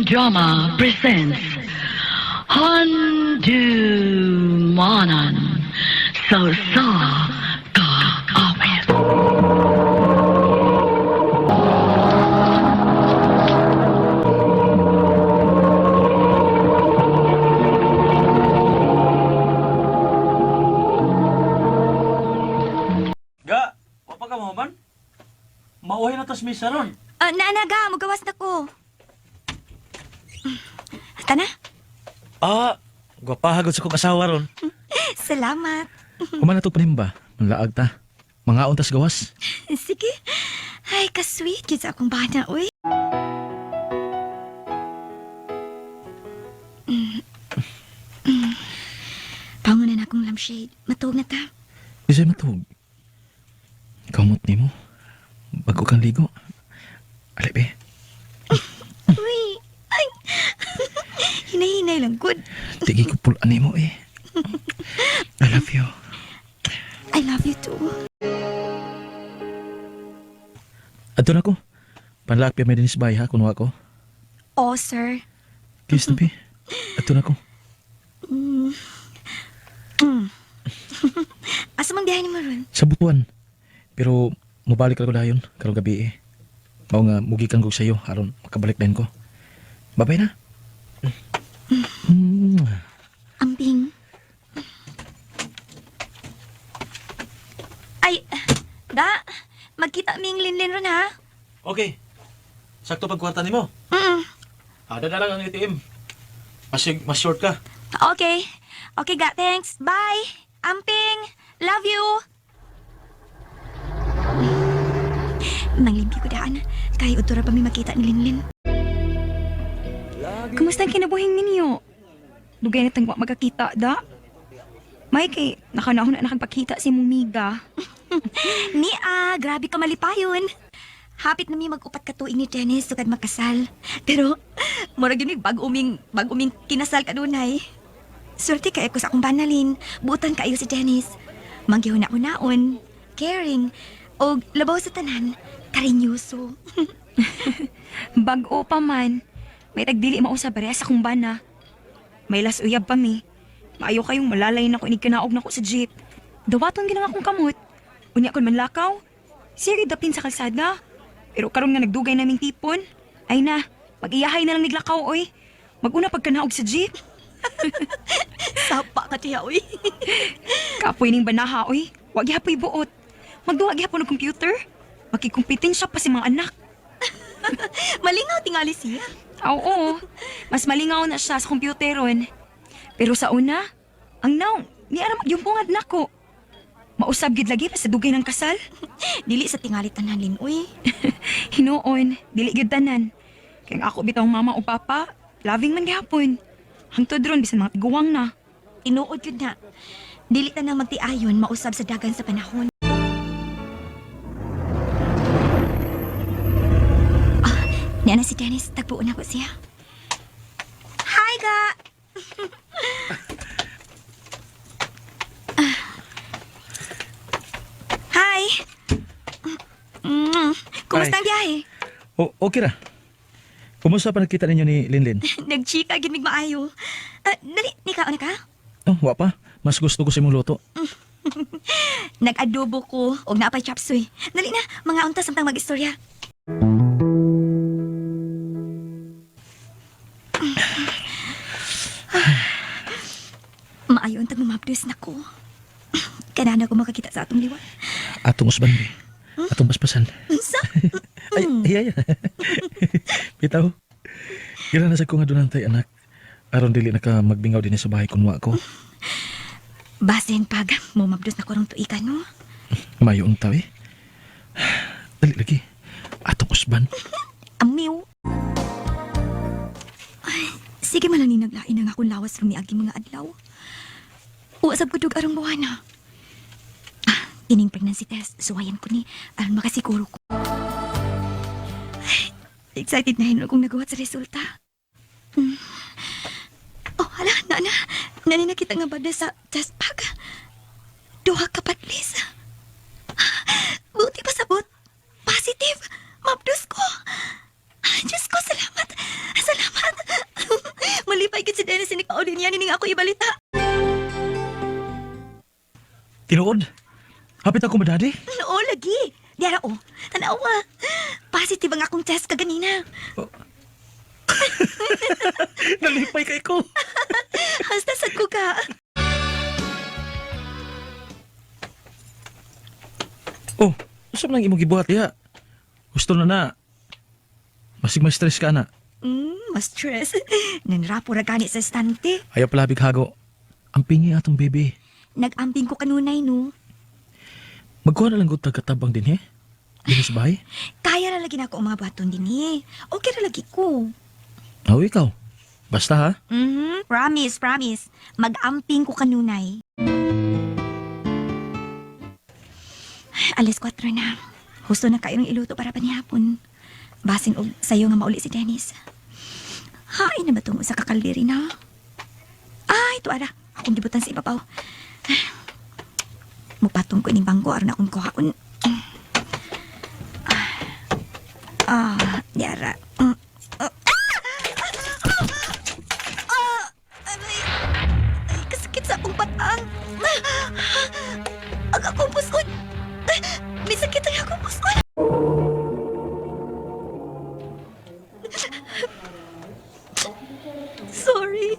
Drama presents Handumanan Sa Kaawit. Ga, wapa ka mo man? Mauhay na tas misa ron. Naanaga, magawas na ko. Tana, Gwapahagod sa kong asawa ron. salamat. Kuman na ito panimba. Manlaag ta. Mga untas gawas. Sige. Ay, ka-sweet yun sa akong bana, uy. Pangunan akong lampshade. Matuog na ta. Isa'y matug. Kamot ni mo. Bago kang ligo. Alibe. Uy, ay. Hinay-hinay lang, good. Tigi ko pulaan ni mo eh. I love you. I love you too. Ato na ko. Panlakpi may dinis bay ha, kuno ako. Oh, sir. Kiss na pi. Ato na ko. Asa mang biyahe ni mo ron? Sa butuan. Pero mabalik ako dayon karong gabi eh. Mao nga mugikan ko sa'yo aron makabalik din ko. Babay na. Ambing. Ay, magkita ming linlin ron ha? Okay. Sakto pagkwarta ni mo. Ada na lang ang ATM. Mas short ka. Okay. Okay, ga, thanks. Bye. Amping. Love you. Manglimpi ko daan. Kaya utura pa may makita ni Linlin. Kumusta ang kinabuhing ninyo? Dugay na tangwa magkakita, da? May kay nakanahon na nakagpakita si Mumiga. Grabe ka malipayon. Hapit na mi mag-upat ka tuig ni Dennis sukad makasal. Pero, murag yun bag-uming kinasal ka dunay. Swerte kaya ko sa akong banalin. Butan kayo si Dennis. Manggihuna-unaon, caring, o labaw sa tanan, karinyoso. Bag-o pa man. May tagdili mausap pareha sa kong bana. May las uyab pa mi. Maayo kayong malalay na ko inikinaog na ko sa jeep. Dawaton ginang akong kamot. Unya kon manlakaw. Siri dapin sa kalsada. Pero karon nga nagdugay naming tipon. Ay na, mag-iyahay na lang niglakaw oy. Maguna pagkanaog sa jeep. Sapa ka tiya, uy. Kapoy ning banaha oy. Wag gihapoy buot. Magduwa gihapon og computer. Makikumpetensya pa si mga anak. Malingaw tingali siya. Oo, mas malingaw na siya sa kompyuteron. Pero sa una, ang naong, ni ara magyumpungad nako. Mausab gid lagi pa sa dugay ng kasal. Dili sa tingali tanan, Lin, uy. Hinuon, dili gid tanan. Kaya ako bitong mama o papa, loving man gihapon. Hangtod ron bisan mga tiguwang na. Tinuod yun na. Dili tanang magtiayon, mausab sa dagan sa panahon. Niya na si Dennis, tagpuon ako siya. Hi, ga! Hi! Kumusta ang biyahe? Okay ra. Kumusta pa nakita ninyo ni Linlin? Nagchika, ginig maayo. Dali, nikaon na ka? Oh, wa pa. Mas gusto ko si mong luto. Nag-adobo ko, og napay chapsuy. Dali na, mga unta samtang mag-istorya. Maayon tag mamabdos na ko. Kanana ko makakita sa atong liwa. Atong usban be. Atong basbasan. Unsa? Ay, iya. Bitaw. Kailan na sa kong adunantay anak. Aron dili na ka magbingaw din sa bahay kunwa ko. Basin pag mamabdos na ko rong tuikan no. Mayo untaw eh. Dali lagi. Atong usban. Amiw. Ay, sige man lang ni naglain ang akong lawas rong niagi mga adlaw. Uwasab ko dug arong buwana. Ining pregnancy test, suwayan ko ni aron makasiguro ko. Ay, excited na hinuon kong nagawa sa resulta. Oh, hala, nani nakita nga ba na sa test bag? Duha ka patlis. Buti pa sabot. Positive. Mabdos ko. Diyos ko, salamat. Salamat. niya nining ako ibalita. Tinuod. Hapit ako ba, Daddy? Oo, lagi. Diara, oh. Tanawa. Positive ang akong test kaganina. Nalipay kay ko. Hasta sad ko ka. Oh, usap nang imong gibuhat ya. Gusto na. Masig may stress ka na. Mas stress. Nanrapo ra gani sa estante. Ayaw pala bighago. Ang pingi atong baby. Nag-amping ko kanunay, no? Magkuha na lang gud tagkatabang din, he? Dili sa bahay? Kaya na lagi na ako umabaton din, eh. Okay na lagi ko. Oh, ikaw. Basta ha. Promise. Mag-amping ko kanunay. Alas 4 na. Husto na kayo ng iluto para panihapon. Basin og sayo nga mauli si Dennis. Hain na ba itong sa kakaldiri na? Ito ara. Akong gibutan sa ibabaw. Mupatong ko ining bangko aron akong kuhaon. Yara. Ay, kasakit sa akong patang. Ang akong puskon. May sakit ang akong puskon. Sorry.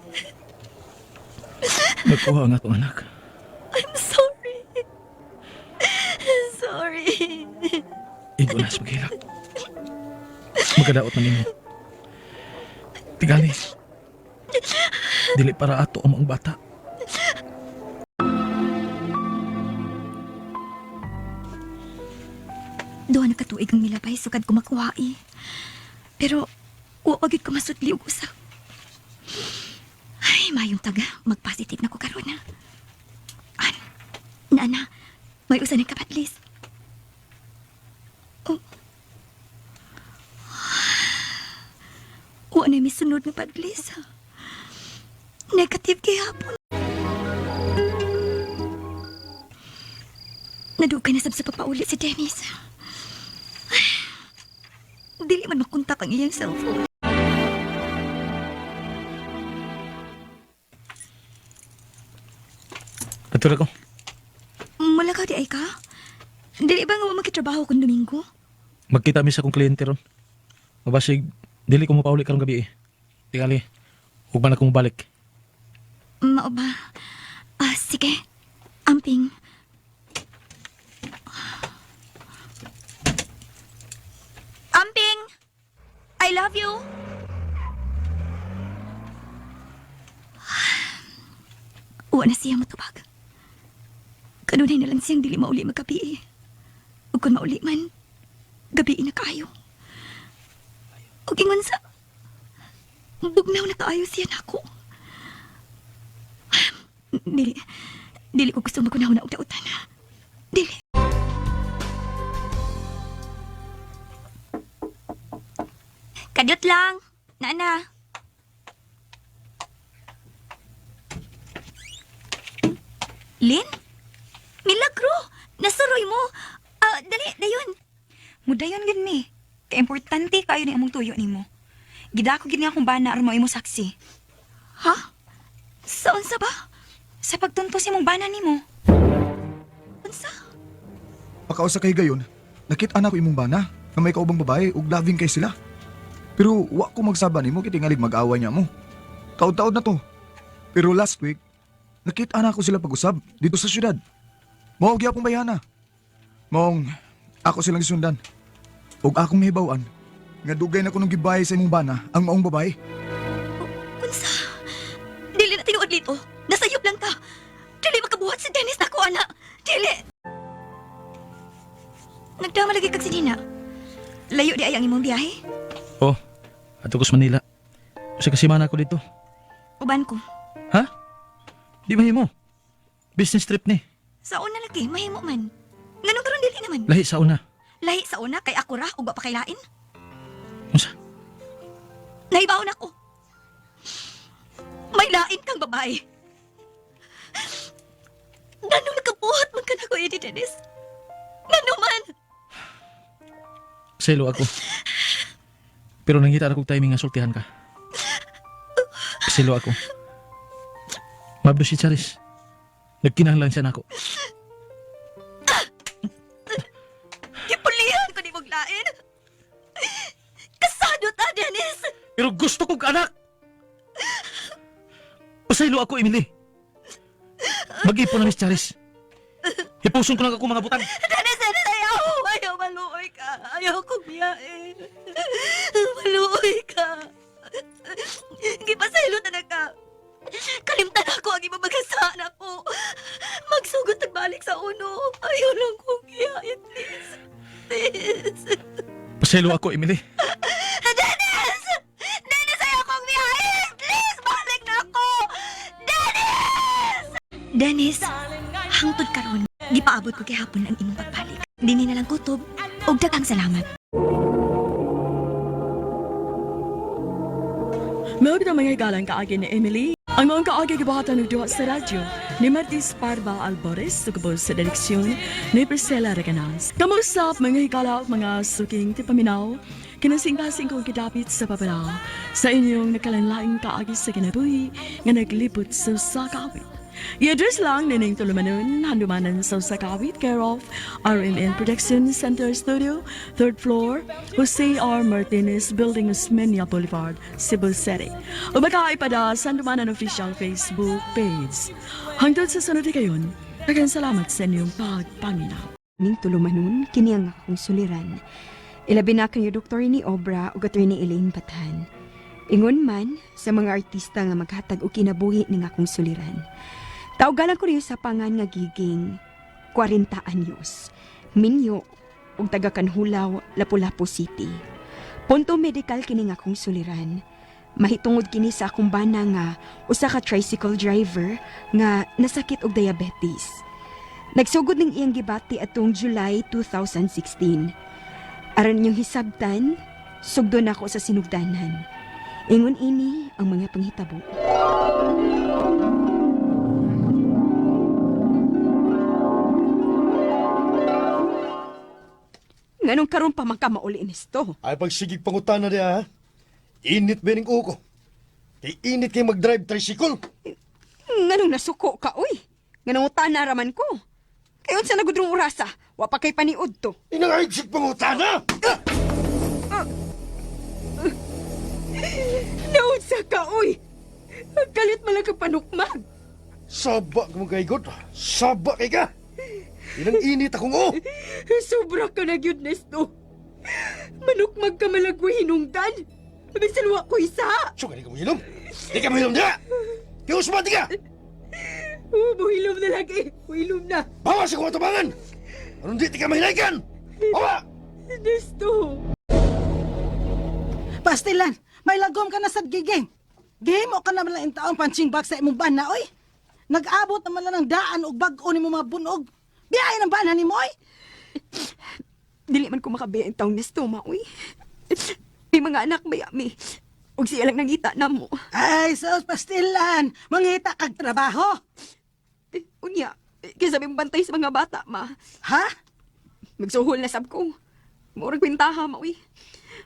Magkuha nga itong anak. I'm sorry. Sorry. Igo na sa maghilak. Magkadaot na ninyo. Tigali. Dili para ato ang mga bata. Doon na katuig ang milabay sukad ko makuhai. Pero, uwagid ko masudli og usa. Ay, mayong taga. Mag-positive na ko karon na. Nana, may usa ni kapatlis. Oh. Uwa na may sunod na padlis. Negative kaya hapon. Nadugay na sab sa pagpaulit si Dennis. Dili man makontak ang iyang cellphone. Atur ako. Malakaw di ay ka? Dili ba nga magkitrabaho kung Domingo? Magkita mi sa akong kliyente ron. Mabasig, dili ko mapauli karong gabi eh. Tigali, huwag man akong balik. Mao ba? Sige. Amping. Amping! I love you! Uwa na siya matubag. Kanunay na lang siyang dili mauli magkabi. Ug kung mauli man, gabi na kaayo. Ug ingon sa bugnaw na kaayo siya nako. Dili ko gusto magunaw na og dautan. Dili. Kadot lang, Nana. Lin? Milagro! Nasuroy mo! Dali, dayon. Mudayon gid mi. Kay importante kayo ni among tuyo nimo. Gidako gid nga akong bana aron mo saksi. Ha? Saan sa ba? Sa pagtuntos imong bana nimo. Unsa? Pakausa kay gayon, nakita na ko imong bana nga may kaubang babae ug loving kay sila. Pero wa ko magsaba nimo kay tingalig mag-away niya mo. Taod-taod na to. Pero last week, nakita na ko sila pag-usab dito sa syudad. Mao gyapon bayana. Mong ako silang sundan. Ug akong mahibaw-an nga dugay na ko nung gibay sa imong bana ang maong babae. Unsa? Dili na tinuod lito. Nasayop lang ta. Dili makabuhat si Dennis nako, ana. Dili. Nagdama lagi kag sinina. Layo di ay ang imong biyahe. Oh, ato ko sa Manila. Kasi kasimana ako dito. Uban ko. Ha? Di mahimo. Business trip ni. Sa una lagi, mahimo man. Nganong karon dili naman? Lahi sa una. Lahi sa una kay ako ra ug wa pa kay lain. Unsa? Nahibaw na ko. May lain kang babae. Nganong nakabuhat man ka na ko, Eddie Dennis? Nganong man? Selo ako. Pero nangita na kong timing nga sultihan ka. Selo ako. Pablo si Charis. Nagkinahanglan siya nako. Gipulihan ko ni mong lain. Kasado ta, Dennis. Pero gusto kong anak. Pasaylo ako, Emily. Mag-ipon na, Miss Charis. Hipuson ko lang ako mga butang. Dennis, ayaw. Ayaw, maluoy ka. Ayaw kong biyain. Maluoy ka. Gipasaylo na ka. Kalimtan ako ang imamagasan ako. Magsugod nagbalik sa uno. Ayaw lang kong biyain, please. Please. Pasaylo ako, Emily. Dennis! Dennis, ayaw kong biyahin! Please, balik na ako! Dennis! Dennis, hangtod karon, di paabot ko kihapon ang imong pagbalik. Dini na lang kutob, og daghang salamat. Magda mga higalan kaagi ni Emily. Ang mga kaagi gibahatan ng duha sa radyo ni Martis Parva Alvarez sugubos sa direksyon ni Priscilla Reganas. Kamusap mga higala mga suking tipaminaw kinasing-kasing kong kidapit sa papalaw sa inyong nakalanlaing kaagi sa kinabuhi nga naglibot sa sakawit. I-address lang nining tulumanon, handumanan sa sakawit, care of RMN Production Center Studio, 3rd floor, Jose R. Martinez, Building Osmeña Boulevard, Cebu City. O baka ipada sa handumanan official Facebook page. Hangtod sa sunod kayon, daghang salamat sa inyong pagpaminaw. Ning tulumanon, kini ang akong suliran. Ilabi na kayo Dr. ni Obra o Dr. ni Elaine Batan. Ingon man sa mga artista nga maghatag o kinabuhi ning akong suliran. Taugalan ko rin sa pangan nga giging 40 anyos. Minyo, ug taga Kanhulaw, Lapu-Lapu City. Punto medical kini nga akong suliran. Mahitungod kini sa akong bana nga usa ka tricycle driver nga nasakit og diabetes. Nagsugod ning iyang gibati atong July 2016. Aron niyong hisabtan, sugdon ako sa sinugdanan. Ingon ini ang mga panghitabo. Nganong karon pa man ka mauli nisto? Ay pagsigig pangutana niya, ha? Init ba ning uko? Kay init kay mag-drive tricycle. Nganong nasuko ka, uy? Nganong utana raman ko? Kayon sa nagudrong urasa, wa pa kay paniud to. Inangahigsig pangutana! Naunsa ka, uy? Ang kalit man lang ka panukmag. Saba ka mong kaigot. Saba kay ka. Inang init akong o. Sobra ka na gyud nesto. Manukmag ka malagwa hinungdan. Bisan wa ko isa. So, gani ka mahilom? Di ka mahilom niya! Kaya usmati ka! Buhilom na lagi. Buhilom na. Bawas ako matubangan! Anong di ka mahinaykan? Bawa! Nesto. Pastilan, may lagom ka na sa giging. Game o ka na malang taong punching bag sa imong bana, oy. Nag-abot naman lang ng daan o bag-o ni mo mga bunog. Biyahe ng bana ni mo, oy. Dili man ko makabiyain taong nesto, uy. May mga anak may ami. Huwag siya lang nangita na mo. Ay, sos, pastilan. Mangita kag trabaho. Unya, kaya sabi bantay sa mga bata, ma. Ha? Magsuhol na sab ko. Murag kwentaha, ma, uy.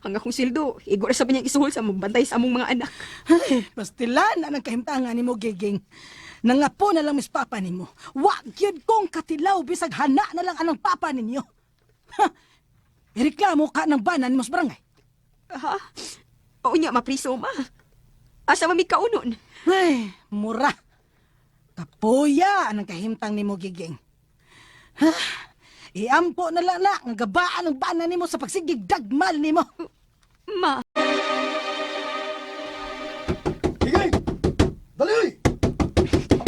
Ang akong sildo, igor sa niyang isuhol sa magbantay sa among mga anak. Ay, pastilan na nagkahimtangan ni mo, giging. Nangapo na lang mis papa ninyo. Wag yun kong katilaw bisag hana na lang anang papa ninyo. Ha? Ireklamo ka ng bana ni mas barangay. Ha? O niya, mapriso, ma. Asa mami kaunon? Ay, mura. Kapuya anang kahimtang ni mo, giging. Ha? Iampo na lang na nga gabaan ng bana ni mo sa pagsigig dagmal ni mo. Ma. Higay! Dali!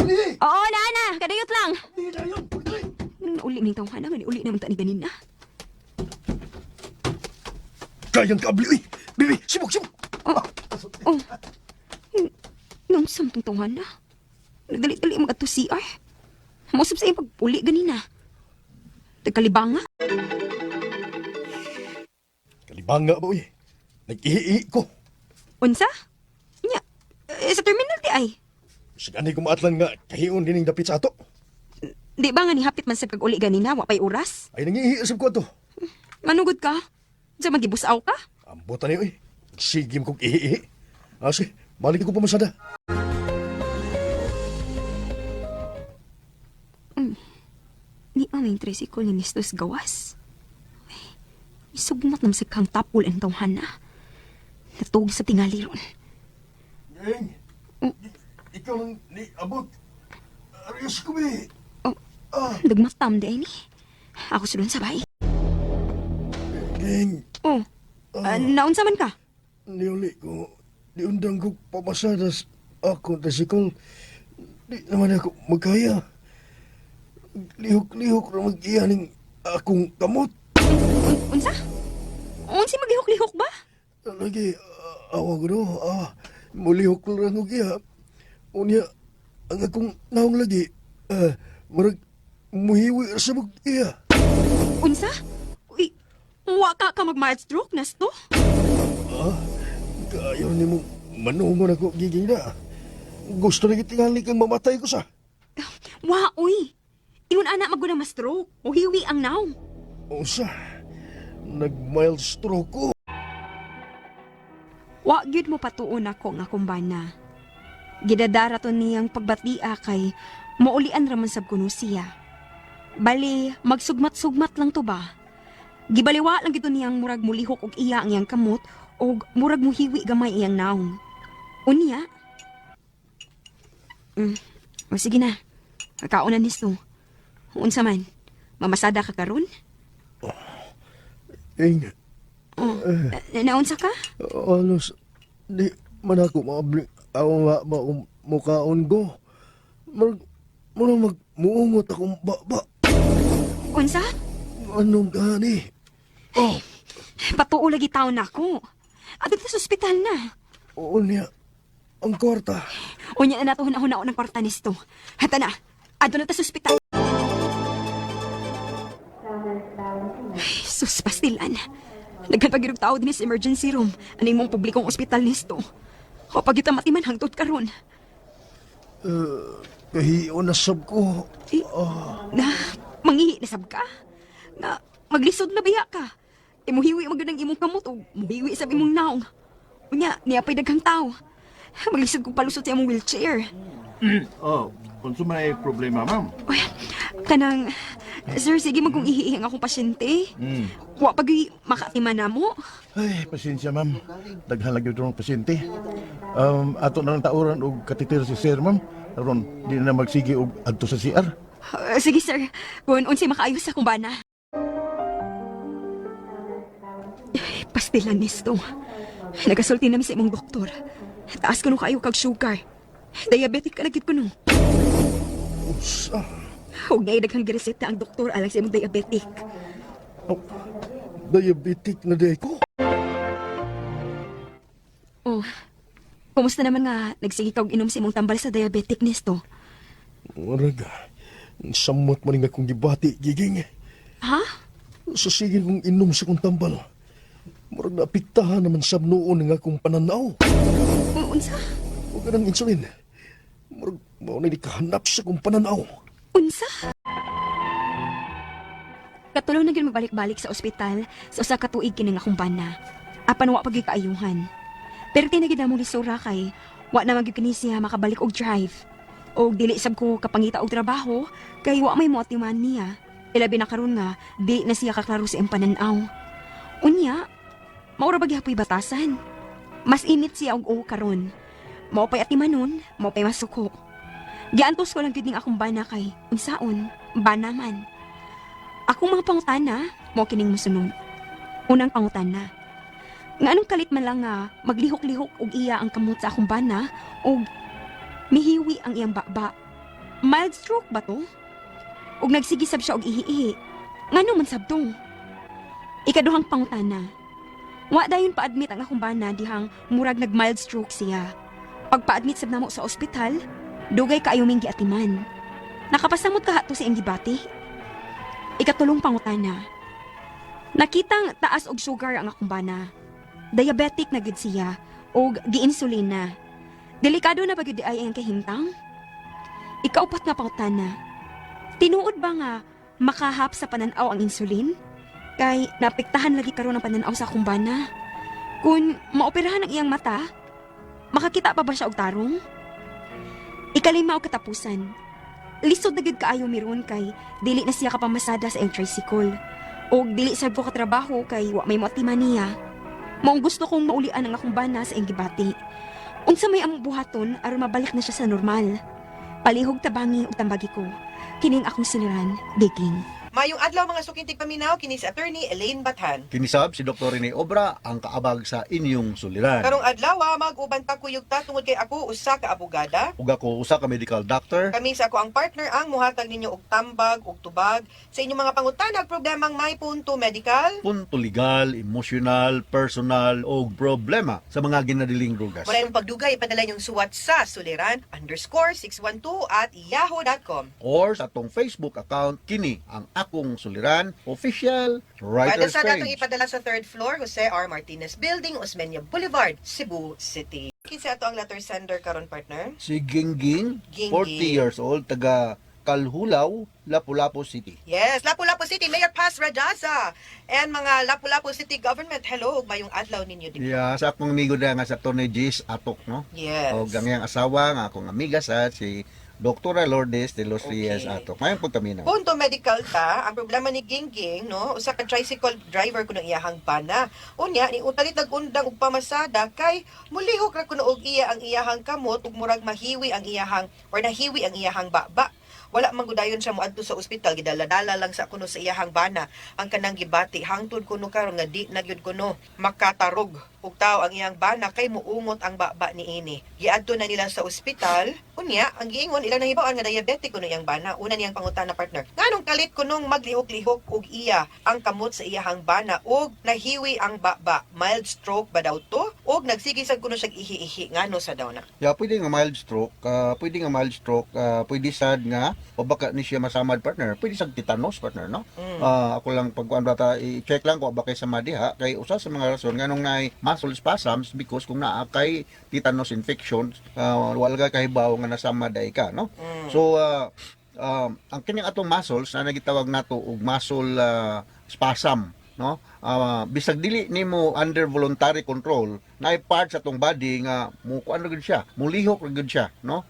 Dali! Oo, nana. Kadayot lang. Dali na yun! Dali! Uli ning taong hana, uli naman tani ganina. Gayang kaabli, uy! Bibi, sibok, sibok! Oh. Nung samtong taong hana. Nagdali-dali mga to CR. Mausap sa iyong pagpuli ganina. Tagkalibanga. Kalibanga ba, uy? Nag-ihi ko. Unsa? Nya, sa terminal di ay. Sigani ko maatlan nga, kahiyon din yung dapit sa ato. Di ba nga ni hapit man sa kag-uli ganina, wapay oras? Ay, nangihiisip ko ato. Manugod ka? Sa magibusaw ka? Ambutan niyo, uy. Sigim kong ihi. Asi, balik ko pumasada. ang tricycle ni Mistos gawas. Ay, isugmat naman sa kang tapul ang tawhan na. Natug sa tingali ron. Geng, ikaw lang ni abot. Arias ko be. Nagmatam di ni. Ako sulon sabay. Geng, Oh, naunsa man ka? niuli ko. Diundang ko papasadas ako tricycle. Di naman ako magkaya. Lihok-lihok na mag-iyaning akong kamot. Unsa? Unsi maglihok-lihok ba? Lagi, awa ko no. Mulihok lang ako kaya. Unya, ang akong naong lagi, marag muhiwi sa mag-iya. Unsa? Uy, wa ka mag-mild stroke nas to? Kayo ni mo manungon ako giging na. Gusto na kitingali kang mamatay ko sa. Wa, uy. Ingon anak maguna ma-stroke. O hiwi ang naw. Usa, nag-mild stroke ko. Wa gyud mo patuon ako nga kumbana. Gidadara to niyang pagbatia kay maulian raman sab kuno siya. Bali, magsugmat-sugmat lang to ba? Gibaliwa lang gito niyang murag mulihok og iya ang iyang kamot o murag muhiwi gamay iyang naong. Unya? O sige na. Kakaunan nisto. Unsa man? Mamasada ka karon? Ing, Naunsa ka? alos, di man ako maabli. Ako mukaon ko. Muungot akong baba. Unsa? Anong gani? Patuo lagi taon nako. Adto sa ospital na. Unya, ang kwarta. Unya na nato hunahuna ng kwarta nisto. Hata na. Adto na ta sa ospital. Sus, pastilan. Nagkanpagirog tao din sa emergency room. Aning mong publikong ospital nisto. O pag ita matiman hangtod karon. Kahiyo na sab ko. Na, mangihi na sab ka. Na, maglisod na biya ka. Imuhiwi magandang imong kamot o muhiwi sa imong naong. Unya, niyapay daghang tao. Maglisod kong palusot sa imong wheelchair. Kung may problema, ma'am. Uy, kanang, sir, sige magkong ihiing akong pasyente. Wa pag makatiman na mo. Ay, pasensya, ma'am. Daghalag yun ng pasyente. Ato na lang tauran og katitir si sir, ma'am. Aron, di na magsige og adto sa CR. Sige, sir. Kung unsi makaayos akong bana. Ay, pastilan nisto. Nagasulti namin sa imong doktor. Taas ko nung kaayo kag sugar. Diabetic ka na gid ko no. Usa. Huwag na idaghang gireseta ang doktor alang sa imong diabetic. Diabetic na day ko. Oh, kumusta naman nga nagsige ka og inom sa imong tambal sa diabetic nisto? Maraga, samot man nga kong gibati, giging. Ha? Sa sige kong inom sa kong tambal. Marag naapiktahan naman sa noon nga kong pananaw. Unsa? Huwag ka ng insulin. Marag maunay di kahanap sa kong pananaw. Unsa? Katulong na gyud magbalik-balik sa ospital sa usa ka tuig kini nga akong bana. Apan wa pagi kaayuhan. Pero tinagid na mo lisura kay wa na magyud kini siya makabalik og drive. Og dili sab ko kapangita og trabaho kay wa may motiman niya. Ilabi na karon nga dili na siya kaklaro sa iyang pananaw. Unya, maura ba gyapon batasan? Mas init siya og karon. Mao pay atimanon, mao pay masuko. Giantos ko lang gid ning akong bana kay unsaon, bana man. Akong mga pangutana, mao kining mosunod. Unang pangutana. Nga anong kalit man lang nga maglihok-lihok og iya ang kamot sa akong bana og mihiwi ang iyang baba. Mild stroke ba to? Og nagsigi sab siya og ihi-ihi. Ngano man sab to? Ikaduhang pangutana. Wa dayon pa-admit ang akong bana dihang murag nag-mild stroke siya. Pagpa-admit sab namo sa ospital, dugay kaayo ming giatiman. Nakapasamot ka hato sa iyang gibati. Ikatulong pangutana. Nakitang taas og sugar ang akong bana. Diabetic na gid siya og gi-insulin na. Delikado na ba gyud ay ang kahimtang? Ikaupat nga pangutana. Tinuod ba nga makahap sa pananaw ang insulin? Kay napiktahan lagi karon ang pananaw sa akong bana. Kung maoperahan ang iyang mata, makakita pa ba siya og tarong? Ikalima og katapusan. Lisod na gid kaayo miron kay dili na siya kapamasada sa iyang tricycle. O dili sad ko katrabaho kay wa may motiman niya. Maong gusto kong maulian ang akong bana sa iyang gibati. Unsa may among buhaton aron mabalik na siya sa normal. Palihog tabangi ug tambagi ko. Kining akong siliran, Giging. Mayong adlaw mga sukintig paminaw, kini si Attorney Elaine Bathan. Kinisab si Dr. Rene Obra ang kaabag sa inyong suliran. Karong adlaw, mag-uban ta kuyog ta tungod kay ako usa ka abogada. Ug ako usa ka medical doctor. Kami sa ako ang partner ang muhatag ninyo og tambag ug tubag sa inyong mga pangutanag problemang may punto medical. Punto legal, emotional, personal o problema sa mga ginadiling drugas. Wala yung pagdugay, ipadala yung suwat sa suliran_612@yahoo.com. Or sa atong Facebook account, kini ang akong suliran, official writer's Pwede sa natong page. ipadala sa 3rd floor, Jose R. Martinez Building, Osmeña Boulevard, Cebu City. Kinsa ato ang letter sender karon partner? Si Gingging, Gingging. 40 years old, taga Kalhulaw, Lapu-Lapu City. Yes, Lapu-Lapu City, Mayor Paz Rajaza. And mga Lapu-Lapu City Government, hello, ug mayong adlaw ninyo din. Yeah, sa akong amigo na nga sa Tony Gis Atok, no? Yes. O ganyang asawa nga akong amiga sa si Dr. Lourdes de los Reyes Okay. Atok. Ngayon po kami na. Punto medical ta, ang problema ni Gingging, no, usa ka tricycle driver kuno iyahang bana. Unya ni utalit nagundang og pamasada kay mulihok ra kuno og iya ang iyahang kamot ug murag mahiwi ang iyahang or nahiwi ang iyahang baba. Wala man gudayon siya moadto sa ospital, gidala-dala lang sa kuno sa iyahang bana ang kanang gibati hangtod kuno karon nga di na gyud kuno makatarog ug tao ang iyang bana kay muungot ang baba niini. Giadto na nila sa ospital. Unya ang giingon ilang nahibaw nga diabetic kuno iyang bana. Una niyang pangutana partner. Nganong kalit kunong maglihok-lihok og iya ang kamot sa iyahang bana ug nahiwi ang baba. Mild stroke ba daw to? Ug nagsige sad kuno siya ihi-ihi ngano sa daw na. Yeah, pwede nga mild stroke, pwede sad nga o baka ni siya masamad partner, pwede sad tetanus partner, no? Ako lang pagkuan bata i-check lang ko baka sa madiha kay usa sa mga rason nganong naay muscle spasms because kung naa kay tetanus infection, wala ka kahibaw nga nasamad ay ka, no? So ang kining atong muscles na nagitawag nato og muscle spasm, no? Bisag dili nimo under voluntary control na part sa atong body nga mo kuan ra gud siya, mulihok ra gud siya, no?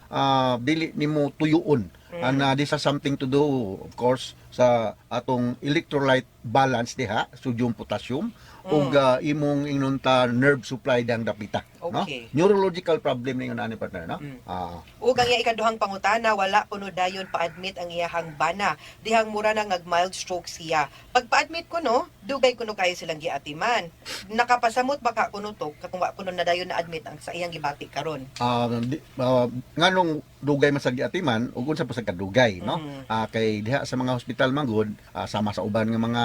Dili nimo tuyuon. And this has something to do, of course, sa atong electrolyte balance diha, sodium potassium, ug imong inunta nerve supply dang dapita, no? Okay. Neurological problem ningon ani partner, no? Ug ang iya ikaduhang pangutana, wala kuno dayon pa-admit ang iyahang bana. Dihang mura na mild stroke siya. Pag pa-admit kuno, dugay kuno kayo silang giatiman. Nakapasamot baka kuno to, kung wa kuno na dayon na admit ang sa iyang gibati karon. Nganong dugay masag atiman ug unsa pa sa kadugay, no? Kay diha sa mga hospital manggod, sama sa uban nga mga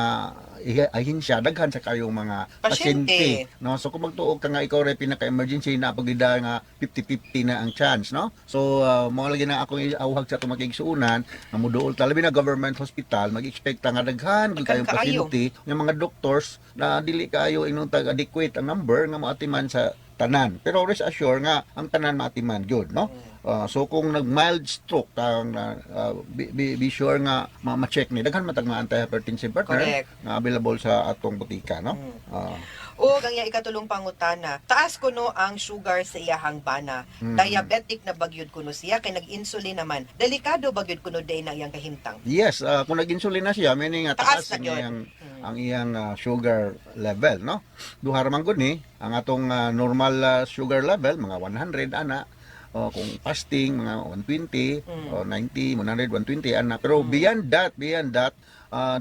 ahensya daghan sa kayong mga pasyente, no? So kung magtuog ka nga ikaw ray pinaka-emergency na pagida nga 50-50 na ang chance, no? So mo lagi na akong iawhag sa tumakigsuunan nga moduol talabi na government hospital, mag-expect nga daghan gyud kayong pasyente, nga mga doctors na dili kayo inungtag adequate ang number nga maatiman sa tanan. Pero rest assure nga ang tanan maatiman gyud, no? So kung nag-mild stroke be sure nga ma-check ni daghan matag mga antihypertensive partner nga available sa atong butika, no? O ang iya ikatulong pangutana, taas kuno ang sugar sa iyahang bana. Diabetic na bagyod kuno siya kay nag-insulin naman. Delikado bagyod kuno day na iyang kahimtang. Yes, kung nag-insulin na siya, meaning nga taas na ang iyang sugar level, no? Duha ra man gud ni ang atong normal sugar level mga 100 ana. Kung fasting mga 120 o 90, 100, 120 ana. Pero beyond that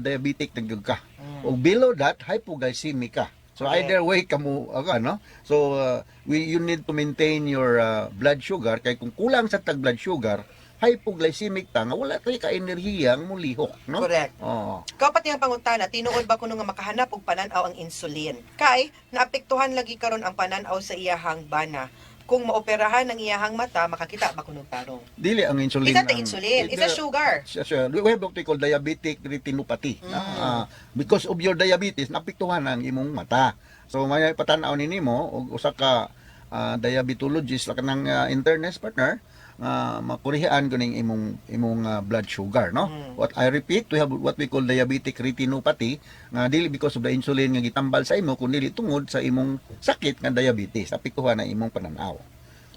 diabetic na gyud ka. O below that hypoglycemic ka. So either way kamo no? So you need to maintain your blood sugar kay kung kulang sa tag blood sugar, hypoglycemic ta nga wala kay ka-enerhiyang mulihok, no? Correct. Kapat niyang pangutana, tinuod ba kuno nga makahanap og pananaw ang insulin? Kay naapektuhan lagi karon ang pananaw sa iyahang bana. Kung maoperahan ang iyahang mata, makakita ba kuno tarong? Dili ang insulin. Isa ta insulin, isa sugar. We have what we call diabetic retinopathy. Because of your diabetes, naapektuhan ang imong mata. So may patanaw nimo og usa ka diabetologist la kanang internist partner makurihaan kuning imong blood sugar, no? What I repeat, we have what we call diabetic retinopathy nga dili because of the insulin nga gitambal sa imo kundi tungod sa imong sakit nga diabetes, apektuhan na imong pananaw.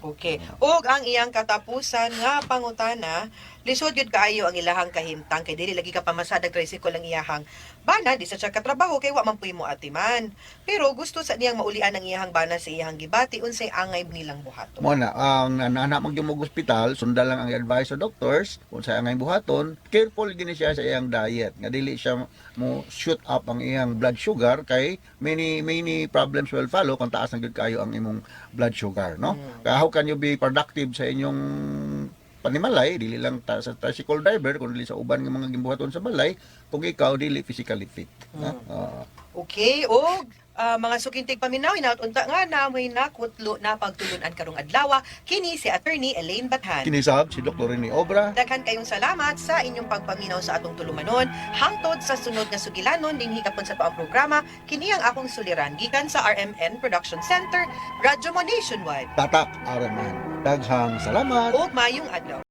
Okay. Ug ang iyang katapusan nga pangutana, Lisod yun kaayo ang ilahang kahimtang kay dili lagi ka pamasadag tricycle ang iyahang bana di sa siya katrabaho kay wa man puy mo atiman. Pero gusto sa niyang maulian ang iyahang bana sa iyahang gibati unsay angay nilang buhaton. Mo na ang anak magdumog ospital, sundan lang ang advice sa doctors kung sa angay buhaton, careful gini siya sa iyang diet. Nga dili siya mo shoot up ang iyang blood sugar kay many problems will follow kung taas na gyud kayo ang imong blood sugar, no? Kaya how can you be productive sa inyong panimalay, dili lang sa tricycle driver, kundi sa uban ng mga gimbuhaton sa balay, kung ikaw dili physically fit. Okay, og mga sukintig paminaw, unta nga na may nakutlo na pagtulunan karong adlaw, kini si Attorney Elaine Bathan. Kinisab si Dr. Rene Obra. Daghan kayong salamat sa inyong pagpaminaw sa atong tulumanon. Hangtod sa sunod nga sugilanon din higapon sa tuang programa, kini ang akong suliran gikan sa RMN Production Center, Radyo Mo Nationwide. Tatak RMN. Daghang salamat. Og mayong adlaw.